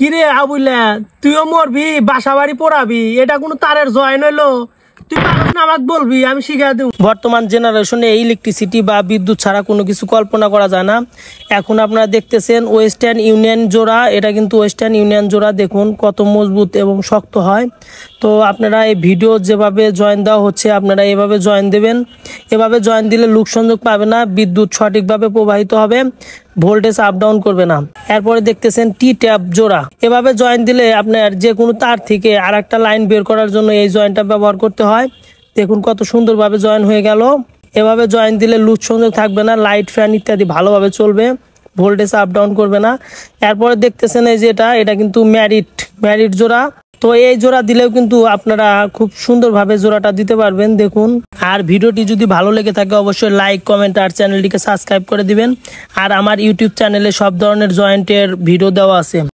কিরে আবুল্লা, তুইও মরবি, বাসা বাড়ি পড়াবি, এটা কোনো তারের জয়েন হইলো? তুই পারস না আমাকে বলবি, আমি শিখাই দেব। বর্তমান জেনারেশনে ইলেকট্রিসিটি বা বিদ্যুৎ ছাড়া কোনো কিছু কল্পনা করা যায় না। এখন আপনারা দেখতেছেন ওয়েস্টার্ন ইউনিয়ন জোড়া, এটা কিন্তু ওয়েস্টার্ন ইউনিয়ন জোড়া, দেখুন কত মজবুত এবং শক্ত হয়। তো আপনারা এই ভিডিও যেভাবে জয়েন দেওয়া হচ্ছে আপনারা এভাবে জয়েন দেবেন। এভাবে জয়েন দিলে লুক সংযোগ পাবে না, বিদ্যুৎ সঠিকভাবে প্রবাহিত হবে, ভোল্টেজ আপ ডাউন করবে না। এরপরে দেখতেছেন টি ট্যাপ জোড়া, এভাবে জয়েন দিলে আপনার যে কোনো তার থেকে আর একটা লাইন বের করার জন্য এই জয়েন্টটা ব্যবহার করতে হয়। দেখুন কত সুন্দরভাবে জয়েন হয়ে গেল। এভাবে জয়েন দিলে লুজ সংযোগ থাকবে না, লাইট ফ্যান ইত্যাদি ভালোভাবে চলবে, ভোল্টেজ আপ ডাউন করবে না। এরপরে দেখতেছেন এই যে এটা কিন্তু ম্যারিট জোড়া। তো এই জোড়া দিলেও কিন্তু আপনারা খুব সুন্দরভাবে জোড়াটা দিতে পারবেন। দেখুন, আর ভিডিওটি যদি ভালো লেগে থাকে অবশ্যই লাইক, কমেন্ট আর চ্যানেলটিকে সাবস্ক্রাইব করে দিবেন। আর আমার ইউটিউব চ্যানেলে সব ধরনের জয়েন্টের ভিডিও দেওয়া আছে।